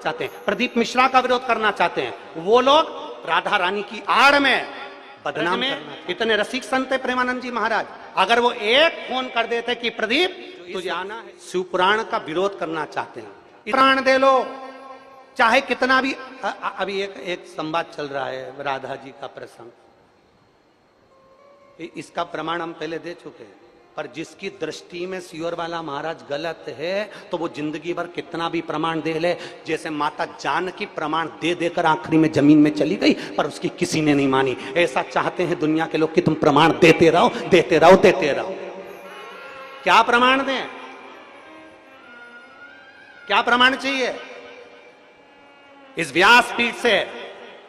चाहते हैं, प्रदीप मिश्रा का विरोध करना चाहते हैं। वो लोग राधा रानी की आड़ में बदनाम करना। इतने रसिक संत है प्रेमानंद जी महाराज, अगर वो एक फोन कर देते कि प्रदीप तुझे आना है, शिव पुराण का विरोध करना चाहते हैं, पुराण दे लो, चाहे कितना भी। अभी एक संवाद चल रहा है राधा जी का प्रसंग, इसका प्रमाण हम पहले दे चुके हैं, पर जिसकी दृष्टि में सियोर वाला महाराज गलत है तो वो जिंदगी भर कितना भी प्रमाण दे ले। जैसे माता जानकी प्रमाण दे देकर आखिरी में जमीन में चली गई, पर उसकी किसी ने नहीं मानी। ऐसा चाहते हैं दुनिया के लोग कि तुम प्रमाण देते रहो, देते रहो, देते रहो। क्या प्रमाण दें, क्या प्रमाण चाहिए? इस व्यासपीठ से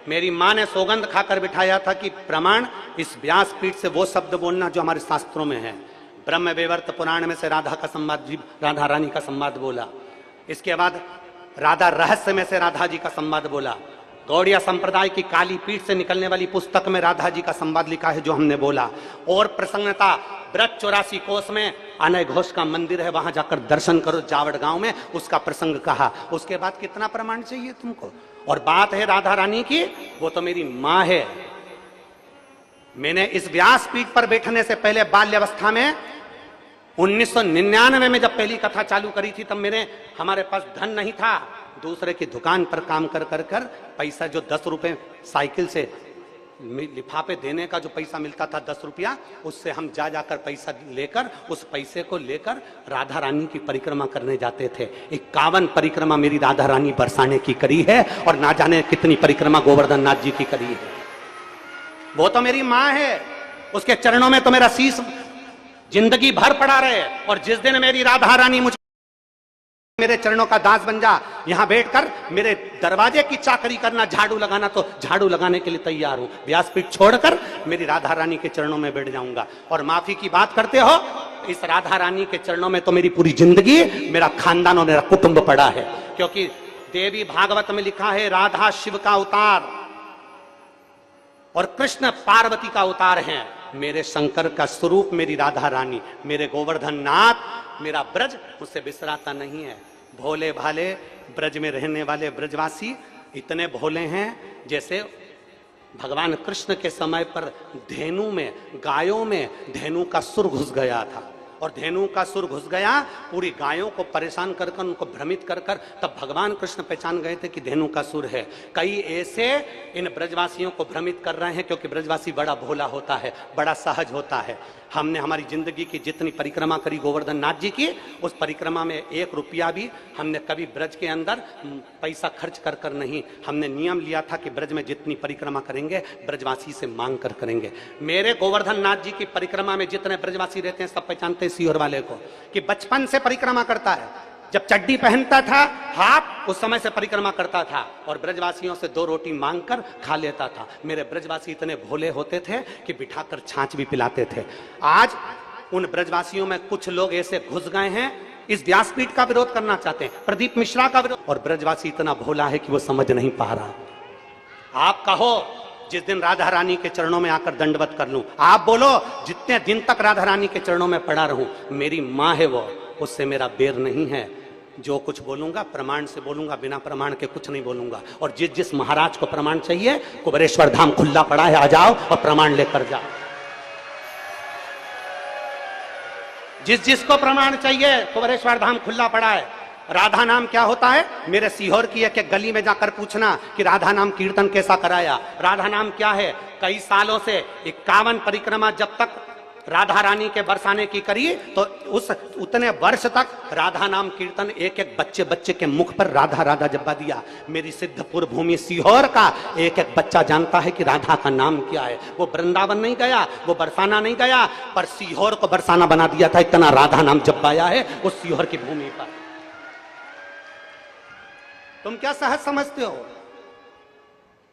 मेरी मां ने सौगंध खाकर बिठाया था कि प्रमाण इस व्यासपीठ से वो शब्द बोलना जो हमारे शास्त्रों में है। ब्रह्म वैवर्त पुराण में से राधा का संवाद, राधा रानी का संवाद बोला। इसके बाद राधा रहस्य में से राधा जी का संवाद बोला। गौड़िया संप्रदाय की काली पीठ से निकलने वाली पुस्तक में राधा जी का संवाद लिखा है जो हमने बोला। और प्रसन्नता ब्रज 84 कोस में अनय घोष का मंदिर है, वहां जाकर दर्शन करो जावड़ गांव में, उसका प्रसंग कहा। उसके बाद कितना प्रमाण चाहिए तुमको? और बात है राधा रानी की, वो तो मेरी मां है। मैंने इस व्यासपीठ पर बैठने से पहले बाल्यावस्था में 1999 में जब पहली कथा चालू करी थी, तब हमारे पास धन नहीं था। दूसरे की दुकान पर काम कर कर कर पैसा, जो 10 रुपए साइकिल से लिफाफे देने का जो पैसा मिलता था 10 रुपया, उससे हम जा जाकर पैसा लेकर, उस पैसे को लेकर राधा रानी की परिक्रमा करने जाते थे। 51 परिक्रमा मेरी राधा रानी बरसाने की करी है, और ना जाने कितनी परिक्रमा गोवर्धन नाथ जी की करी है। वो तो मेरी माँ है, उसके चरणों में तो मेरा शीश जिंदगी भर पड़ा रहे। और जिस दिन मेरी राधा रानी मुझे मेरे चरणों का दास बन जा, यहां बैठकर मेरे दरवाजे की चाकरी करना, झाड़ू लगाना, तो झाड़ू लगाने के लिए तैयार हूं। व्यासपीठ छोड़कर मेरी राधा रानी के चरणों में बैठ जाऊंगा। और माफी की बात करते हो, इस राधा रानी के चरणों में तो मेरी पूरी जिंदगी, मेरा खानदान और मेरा कुटुंब पड़ा है। क्योंकि देवी भागवत में लिखा है राधा शिव का अवतार और कृष्ण पार्वती का अवतार है। मेरे शंकर का स्वरूप मेरी राधा रानी, मेरे गोवर्धन नाथ, मेरा ब्रज मुझसे बिसराता नहीं है। भोले भाले ब्रज में रहने वाले ब्रजवासी इतने भोले हैं, जैसे भगवान कृष्ण के समय पर धेनु में, गायों में धेनु का सुर घुस गया था। और धेनु का सुर घुस गया, पूरी गायों को परेशान कर कर, उनको भ्रमित कर कर, तब भगवान कृष्ण पहचान गए थे कि धेनु का सुर है। कई ऐसे इन ब्रजवासियों को भ्रमित कर रहे हैं, क्योंकि ब्रजवासी बड़ा भोला होता है, बड़ा सहज होता है। हमने हमारी जिंदगी की जितनी परिक्रमा करी गोवर्धन नाथ जी की, उस परिक्रमा में 1 रुपया भी हमने कभी ब्रज के अंदर पैसा खर्च कर कर नहीं। हमने नियम लिया था कि ब्रज में जितनी परिक्रमा करेंगे ब्रजवासी से मांग कर करेंगे। मेरे गोवर्धन नाथ जी की परिक्रमा में जितने ब्रजवासी रहते हैं, सब पहचानते हैं सियोर वाले को, कि बचपन से परिक्रमा करता है। जब चड्डी पहनता था हाफ, उस समय से परिक्रमा करता था, और ब्रजवासियों से 2 रोटी मांगकर खा लेता था। मेरे ब्रजवासी इतने भोले होते थे कि बिठाकर छाछ भी पिलाते थे। आज उन ब्रजवासियों में कुछ लोग ऐसे घुस गए हैं, इस व्यासपीठ का विरोध करना चाहते हैं, प्रदीप मिश्रा का विरोध, और ब्रजवासी इतना भोला है कि वो समझ नहीं पा रहा। आप कहो जिस दिन राधा रानी के चरणों में आकर दंडवत कर लूं, आप बोलो जितने दिन तक राधा रानी के चरणों में पड़ा रहूं, मेरी माँ है वो, उससे मेरा बेर नहीं है। जो कुछ बोलूंगा प्रमाण से बोलूंगा, बिना प्रमाण के कुछ नहीं बोलूंगा। और जिस जिस महाराज को प्रमाण चाहिए, कुबेरेश्वर धाम खुला पड़ा है, आ जाओ और प्रमाण लेकर जाओ। जिस जिसको प्रमाण चाहिए, कुबेरेश्वर धाम खुला पड़ा है। राधा नाम क्या होता है? मेरे सीहोर की एक गली में जाकर पूछना कि राधा नाम कीर्तन कैसा कराया। राधा नाम क्या है? कई सालों से 51 परिक्रमा जब तक राधा रानी के बरसाने की करी, तो उस उतने वर्ष तक राधा नाम कीर्तन एक एक बच्चे बच्चे के मुख पर राधा राधा जब्बा दिया। मेरी सिद्धपुर भूमि सीहोर का एक एक बच्चा जानता है कि राधा का नाम क्या है। वो वृंदावन नहीं गया, वो बरसाना नहीं गया, पर सीहोर को बरसाना बना दिया था। इतना राधा नाम जब्बाया है उस सीहोर की भूमि पर। तुम क्या सहज समझते हो?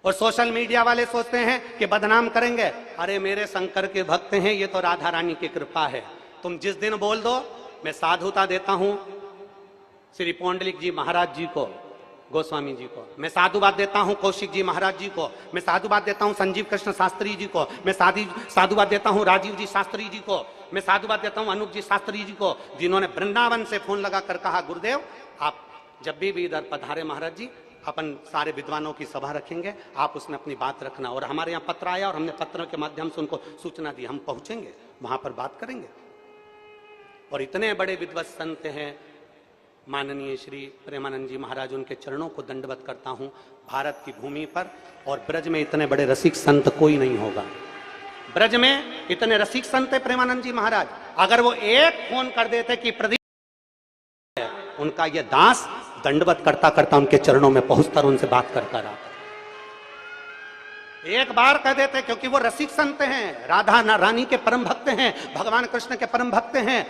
और सोशल मीडिया वाले सोचते हैं कि बदनाम करेंगे। अरे मेरे शंकर के भक्त हैं, ये तो राधा रानी की कृपा है। तुम जिस दिन बोल दो, मैं साधुता देता हूं श्री पौंडलिक जी महाराज जी को, गोस्वामी जी को, मैं साधुवाद देता हूं कौशिक जी महाराज जी को, मैं साधुवाद देता हूं संजीव कृष्ण शास्त्री जी को, मैं साधुवाद देता हूं राजीव जी शास्त्री जी को, मैं साधुवाद देता हूं अनूप जी शास्त्री जी को, जिन्होंने वृंदावन से फोन लगाकर कहा गुरुदेव आप जब भी इधर पधारे महाराज जी, अपन सारे विद्वानों की सभा रखेंगे, आप उसमें अपनी बात रखना। और हमारे यहाँ पत्र आया और हमने पत्रों के माध्यम से उनको सूचना दी, हम पहुंचेंगे वहां पर बात करेंगे। और इतने बड़े विद्वत संत हैं माननीय श्री प्रेमानंद जी महाराज, उनके चरणों को दंडवत करता हूं। भारत की भूमि पर और ब्रज में इतने बड़े रसिक संत कोई नहीं होगा। ब्रज में इतने रसिक संत है प्रेमानंद जी महाराज, अगर वो एक फोन कर देते कि प्रदीप, उनका ये दास दंडवत करता करता उनके चरणों में पहुंचता और उनसे बात करता रहा। एक बार कह देते, क्योंकि वो रसिक संत हैं, राधा रानी के परम भक्त हैं, भगवान कृष्ण के परम भक्त हैं।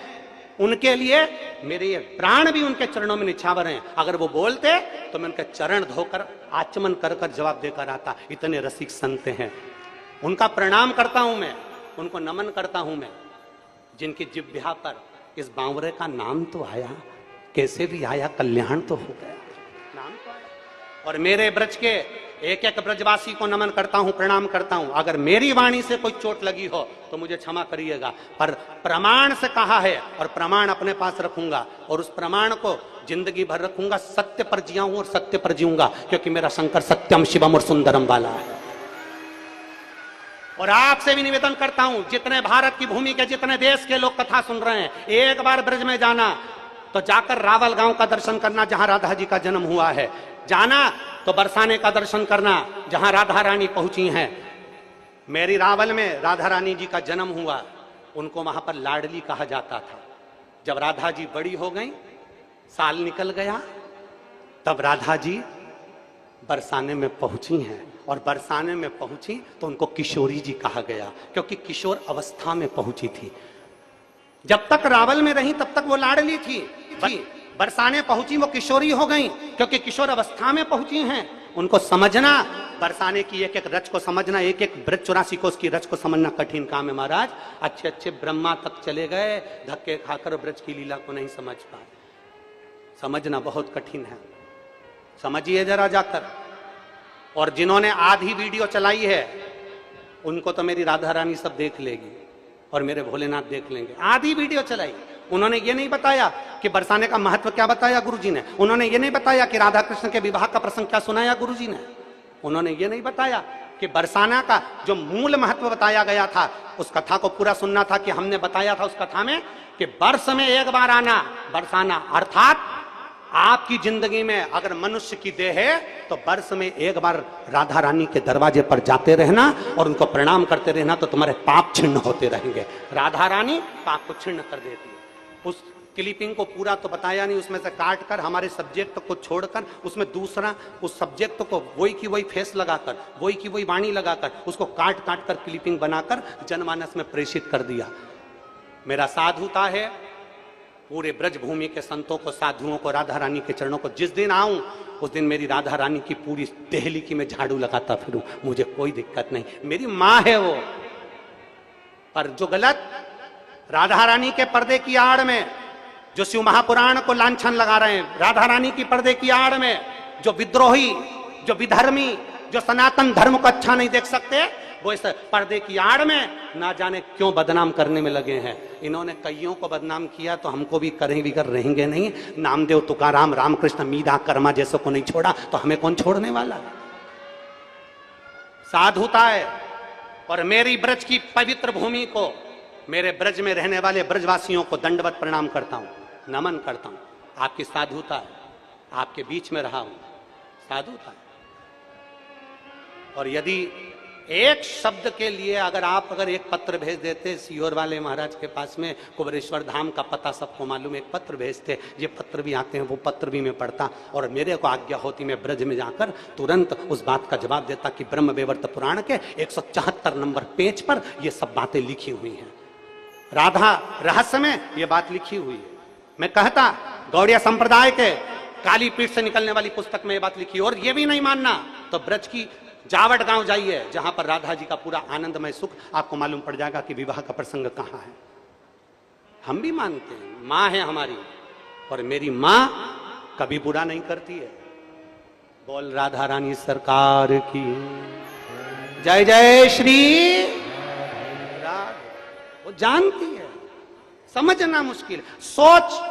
उनके लिए मेरे ये प्राण भी उनके चरणों में निछावर हैं। अगर वो बोलते तो मैं उनके चरण धोकर आचमन कर कर जवाब देकर आता। इतने रसिक संत हैं, उनका प्रणाम करता हूं मैं, उनको नमन करता हूं मैं, जिनकी जिह्वा पर इस बावरे का नाम तो आया, कैसे भी आया, कल्याण तो हो गया, नाम तो आया। और मेरे ब्रज के एक एक ब्रजवासी को नमन करता हूं, प्रणाम करता हूं। अगर मेरी वाणी से कोई चोट लगी हो तो मुझे क्षमा करिएगा, पर प्रमाण से कहा है और प्रमाण अपने पास रखूंगा और उस प्रमाण को जिंदगी भर रखूंगा। सत्य पर जिया हूं और सत्य पर जीऊंगा, क्योंकि मेरा शंकर सत्यम शिवम और सुंदरम वाला है। और आपसे भी निवेदन करता हूं, जितने भारत की भूमि के जितने देश के लोग कथा सुन रहे हैं, एक बार ब्रज में जाना तो जाकर रावल गांव का दर्शन करना, जहां राधा जी का जन्म हुआ है। जाना तो बरसाने का दर्शन करना, जहां राधा रानी पहुंची हैं। मेरी रावल में राधा रानी जी का जन्म हुआ, उनको वहां पर लाडली कहा जाता था। जब राधा जी बड़ी हो गई, साल निकल गया, तब राधा जी बरसाने में पहुंची हैं। और बरसाने में पहुंची तो उनको किशोरी जी कहा गया, क्योंकि किशोर अवस्था में पहुंची थी। जब तक रावल में रही तब तक वो लाडली थी। बरसाने पहुंची वो किशोरी हो गई, क्योंकि किशोर अवस्था में पहुंची हैं। उनको समझना, बरसाने की एक एक रच को समझना, एक एक ब्रज 84 कोस की रच को समझना कठिन काम है महाराज। अच्छे अच्छे ब्रह्मा तक चले गए, धक्के खाकर ब्रज की लीला को नहीं समझ पाए। समझना बहुत कठिन है, समझिए जरा जाकर। और जिन्होंने आधी वीडियो चलाई है उनको तो मेरी राधा रानी सब देख लेगी और मेरे भोलेनाथ देख लेंगे। आधी वीडियो चलाई, उन्होंने ये नहीं बताया कि बरसाने का महत्व क्या बताया गुरुजी ने, उन्होंने ये नहीं बताया कि राधा कृष्ण के विवाह का प्रसंग क्या सुनाया गुरुजी ने, उन्होंने ये नहीं बताया कि बरसाना का जो मूल महत्व बताया गया था, उस कथा को पूरा सुनना था। कि हमने बताया था उस कथा में कि वर्ष में एक बार आना बरसाना, अर्थात आपकी जिंदगी में अगर मनुष्य की देह है तो वर्ष में एक बार राधा रानी के दरवाजे पर जाते रहना और उनको प्रणाम करते रहना, तो तुम्हारे पाप छिन्न होते रहेंगे। राधा रानी पाप को छिन्न कर देती है। उस क्लिपिंग को पूरा तो बताया नहीं, उसमें से काट कर हमारे सब्जेक्ट को छोड़कर उसमें दूसरा उस सब्जेक्ट को वही की वही फेस लगाकर, वही की वही वाणी लगाकर, उसको काट काट कर क्लिपिंग बनाकर जनमानस में प्रेषित कर दिया। मेरा साधुता है पूरे ब्रज भूमि के संतों को, साधुओं को, राधा रानी के चरणों को जिस दिन आऊं उस दिन मेरी राधा रानी की पूरी देहली की मैं झाड़ू लगाता फिरूं, मुझे कोई दिक्कत नहीं। मेरी माँ है वो। पर जो गलत राधा रानी के पर्दे की आड़ में जो शिव महापुराण को लांछन लगा रहे हैं, राधा रानी की पर्दे की आड़ में जो विद्रोही, जो विधर्मी, जो सनातन धर्म को अच्छा नहीं देख सकते, वो इस पर्दे की आड़ में ना जाने क्यों बदनाम करने में लगे हैं। इन्होंने कईयों को बदनाम किया तो हमको भी करें भी कर रहेंगे नहीं। नामदेव, तुकाराम, रामकृष्ण, मीरा, कर्मा जैसे को नहीं छोड़ा तो हमें कौन छोड़ने वाला। साधुता है। और मेरी ब्रज की पवित्र भूमि को, मेरे ब्रज में रहने वाले ब्रजवासियों को दंडवत प्रणाम करता हूं, नमन करता हूं। आपकी साधुता है, आपके बीच में रहा हूं, साधुता है। और यदि एक शब्द के लिए अगर एक पत्र भेज देते सीहोर वाले महाराज के पास में, कुबरेश्वर धाम का पता सबको मालूम, एक पत्र भेजते, ये पत्र भी आते हैं, वो पत्र भी मैं पढ़ता और मेरे को आज्ञा होती मैं ब्रज में जाकर तुरंत उस बात का जवाब देता कि ब्रह्म वैवर्त पुराण के 174 नंबर पेज पर ये सब बातें लिखी हुई हैं। राधा रहस्य में ये बात लिखी हुई है। मैं कहता गौड़िया संप्रदाय के काली पीठ से निकलने वाली पुस्तक में ये बात लिखी। और ये भी नहीं मानना तो ब्रज की जावट गांव जाइए, जहां पर राधा जी का पूरा आनंदमय सुख आपको मालूम पड़ जाएगा कि विवाह का प्रसंग कहां है। हम भी मानते हैं, मां है हमारी, और मेरी मां कभी बुरा नहीं करती है। बोल राधा रानी सरकार की जय जय श्री राधा। वो जानती है, समझना मुश्किल। सोच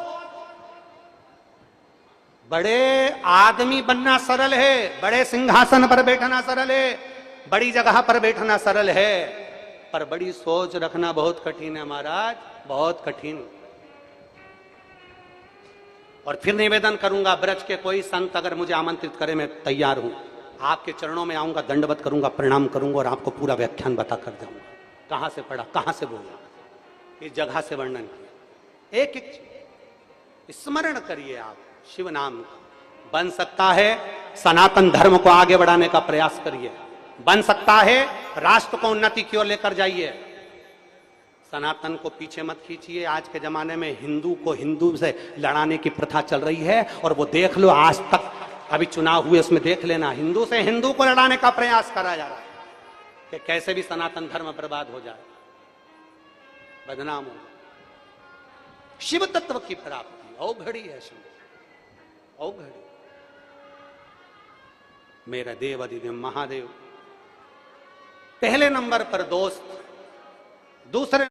बड़े आदमी बनना सरल है, बड़े सिंहासन पर बैठना सरल है, बड़ी जगह पर बैठना सरल है, पर बड़ी सोच रखना बहुत कठिन है महाराज, बहुत कठिन। और फिर निवेदन करूंगा, ब्रज के कोई संत अगर मुझे आमंत्रित करे मैं तैयार हूं, आपके चरणों में आऊंगा, दंडवत करूंगा, प्रणाम करूंगा और आपको पूरा व्याख्यान बता कर जाऊंगा, कहां से पढ़ा, कहां से बोला, इस जगह से वर्णन किया। एक एक स्मरण करिए आप शिव नाम का। बन सकता है सनातन धर्म को आगे बढ़ाने का प्रयास करिए, बन सकता है राष्ट्र को उन्नति की ओर लेकर जाइए। सनातन को पीछे मत खींचिए। आज के जमाने में हिंदू को हिंदू से लड़ाने की प्रथा चल रही है, और वो देख लो आज तक, अभी चुनाव हुए उसमें देख लेना, हिंदू से हिंदू को लड़ाने का प्रयास करा जा रहा है कि कैसे भी सनातन धर्म बर्बाद हो जाए, बदनाम हो। शिव तत्व की प्राप्ति औघड़ी है, शिव औघड़ी। मेरा देव अधिदेव महादेव पहले नंबर पर दोस्त, दूसरे